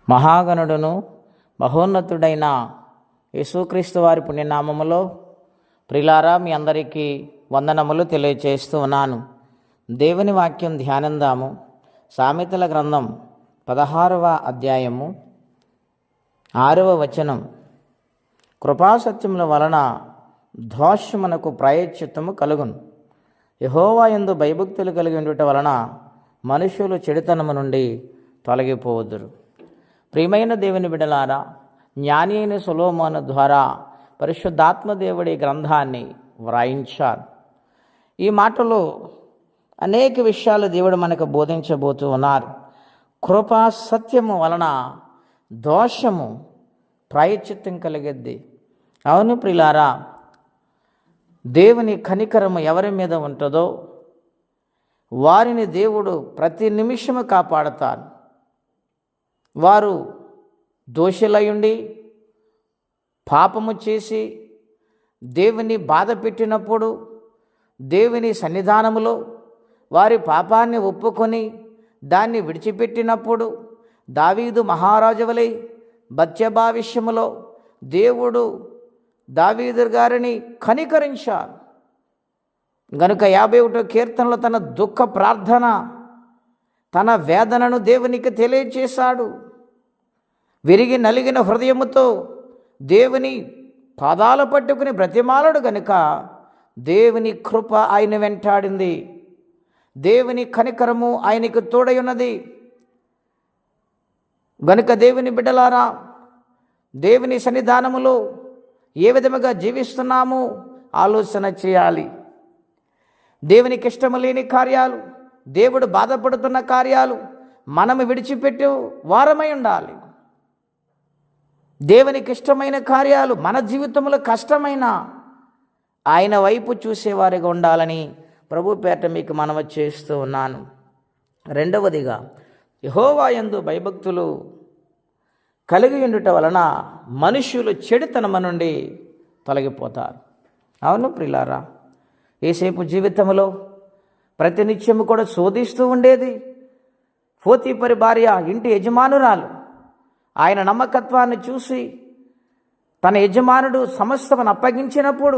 మహాగణుడును మహోన్నతుడైన యేసుక్రీస్తు వారి పుణ్యనామములో ప్రియులారా మీ అందరికీ వందనములు తెలియచేస్తూ ఉన్నాను. దేవుని వాక్యం ధ్యానందాము. సామెతల గ్రంథం 16వ అధ్యాయము 6వ వచనం. కృపాసత్యముల వలన దోషమునకు ప్రాయశ్చిత్తము కలుగును. యెహోవా యందు భయభక్తులు కలిగి ఉండుట వలన మనుషులు చెడుతనము నుండి తొలగిపోదురు. ప్రియమైన దేవుని బిడ్డలారా, జ్ఞాని అయిన సొలొమోను ద్వారా పరిశుద్ధాత్మ దేవుడి గ్రంథాన్ని వ్రాయించారు. ఈ మాటలో అనేక విషయాలు దేవుడు మనకు బోధించబోతూ ఉన్నారు. కృపా సత్యము వలన దోషము ప్రాయశ్చిత్తం కలిగిద్ది. అవును ప్రియులారా, దేవుని కనికరము ఎవరి మీద ఉంటుందో వారిని దేవుడు ప్రతి నిమిషము కాపాడతారు. వారు దోషులయుండి పాపము చేసి దేవుని బాధ పెట్టినప్పుడు దేవుని సన్నిధానములో వారి పాపాన్ని ఒప్పుకొని దాన్ని విడిచిపెట్టినప్పుడు దావీదు మహారాజు వలె బత్షెబా విషయములో దేవుడు దావీదు గారిని కనికరించారు గనుక 51వ కీర్తనలో తన దుఃఖ ప్రార్థన, తన వేదనను దేవునికి తెలియచేశాడు. విరిగి నలిగిన హృదయముతో దేవుని పాదాలు పట్టుకుని బ్రతిమాలడు గనుక దేవుని కృప ఆయన వెంటాడింది. దేవుని కనికరము ఆయనకు తోడై ఉన్నది. గనుక దేవుని బిడ్డలారా, దేవుని సన్నిధానములో ఏ విధముగా జీవిస్తున్నామో ఆలోచన చేయాలి. దేవునికి ఇష్టము లేని కార్యాలు, దేవుడు బాధపడుతున్న కార్యాలు మనము విడిచిపెట్టి వారమై ఉండాలి. దేవునికి ఇష్టమైన కార్యాలు మన జీవితంలో కష్టమైన ఆయన వైపు చూసేవారిగా ఉండాలని ప్రభు పేట మీకు మనవి చేస్తూ ఉన్నాను. రెండవదిగా, యెహోవా యందు భయభక్తులు కలిగి ఉండుట వలన మనుష్యులు చెడుతనము నుండి తొలగిపోతారు. అవును ప్రియులారా, యేసేపు జీవితంలో ప్రతినిత్యము కూడా శోధిస్తూ ఉండేది. పోతీఫరు భార్య ఇంటి యజమానురాలు ఆయన నమ్మకత్వాన్ని చూసి తన యజమానుడు సమస్తమును అప్పగించినప్పుడు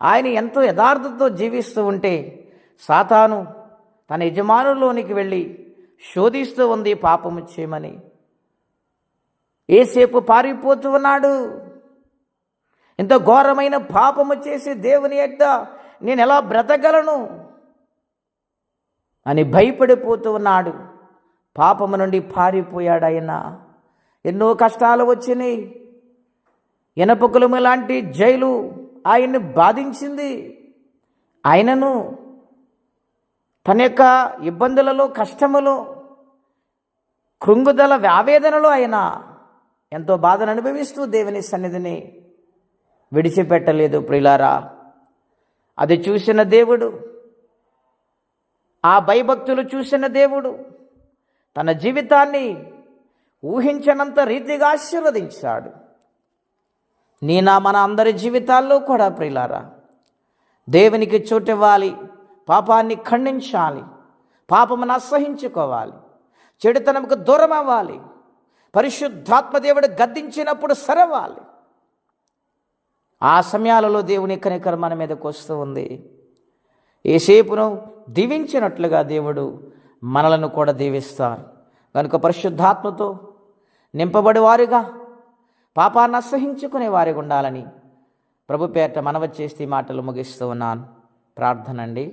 ఆయన ఎంతో యథార్థతతో జీవిస్తూ ఉంటే సాతాను తన యజమానులోనికి వెళ్ళి శోధిస్తూ ఉంది పాపము చేయమని. యేసేపు పారిపోతూ ఉన్నాడు. ఎంతో ఘోరమైన పాపము చేసి దేవుని ఎద్ద నేను ఎలా బ్రతకగలను అని భయపడిపోతూ ఉన్నాడు. పాపము నుండి పారిపోయాడు ఆయన. ఎన్నో కష్టాలు వచ్చినాయి. ఇనపకులము లాంటి జైలు ఆయన్ని బాధించింది. ఆయనను తన యొక్క ఇబ్బందులలో, కష్టములో, కృంగుదల ఆవేదనలో ఆయన ఎంతో బాధను అనుభవిస్తూ దేవుని సన్నిధిని విడిచిపెట్టలేదు ప్రియులారా. అది చూసిన దేవుడు, ఆ భయభక్తులు చూసిన దేవుడు తన జీవితాన్ని ఊహించనంత రీతిగా ఆశీర్వదించాడు. మన అందరి జీవితాల్లో కూడా ప్రియులారా, దేవునికి చోటివ్వాలి, పాపాన్ని ఖండించాలి, పాపమును అసహించుకోవాలి, చెడుతనముకు దూరం అవ్వాలి, పరిశుద్ధాత్మ దేవుడు గద్దించినప్పుడు సరవాలి. ఆ సమయాలలో దేవుని కనికరం మన మీదకు వస్తూ ఉంది. యేసేపును దీవించినట్లుగా దేవుడు మనలను కూడా దీవిస్తారు. కనుక పరిశుద్ధాత్మతో నింపబడి వారిగా, పాపాన్ని అసహించుకునే వారిగా ఉండాలని ప్రభు పేట మనవి చేసి మాటలు ముగిస్తూ ఉన్నాను. ప్రార్థనండి.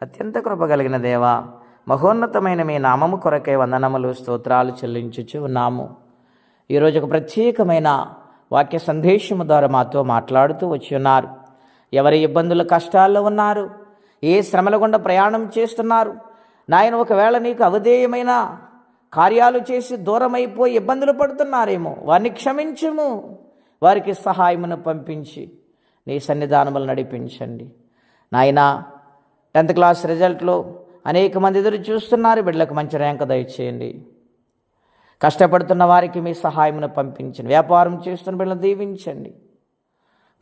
అత్యంత కృప కలిగిన దేవా, మహోన్నతమైన మీ నామము కొరకే వందనములు, స్తోత్రాలు చెల్లించుచు ఉన్నాము. ఈరోజు ఒక ప్రత్యేకమైన వాక్య సందేశము ద్వారా మాతో మాట్లాడుతూ వచ్చి ఉన్నారు. ఎవరి ఇబ్బందుల కష్టాల్లో ఉన్నారు, ఏ శ్రమల గుండా ప్రయాణం చేస్తున్నారు నాయన, ఒకవేళ నీకు అవధేయమైన కార్యాలు చేసి దూరమైపోయి ఇబ్బందులు పడుతున్నారేమో వారిని క్షమించుము. వారికి సహాయమును పంపించి నీ సన్నిధానములు నడిపించండి నాయన. 10th క్లాస్ రిజల్ట్లో అనేక మంది ఎదురు చూస్తున్నారు. బిడ్డలకు మంచి ర్యాంక్ దయచేయండి. కష్టపడుతున్న వారికి మీ సహాయమును పంపించండి. వ్యాపారం చేస్తున్న బిడ్డలను దీవించండి.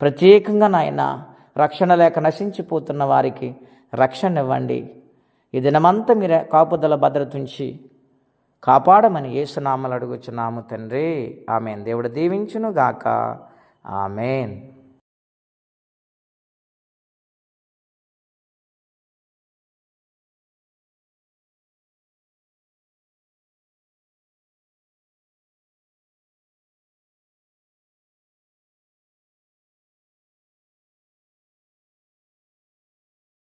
ప్రత్యేకంగా నాయన, రక్షణ లేక నశించిపోతున్న వారికి రక్షణ ఇవ్వండి. ఈ దినమంతా మీరు కాపుదల భద్రత ఉంచి కాపాడమని యేసునామములో అడుగుచున్నాము తండ్రి. ఆమేన్. దేవుడు దీవించును గాక. ఆమేన్.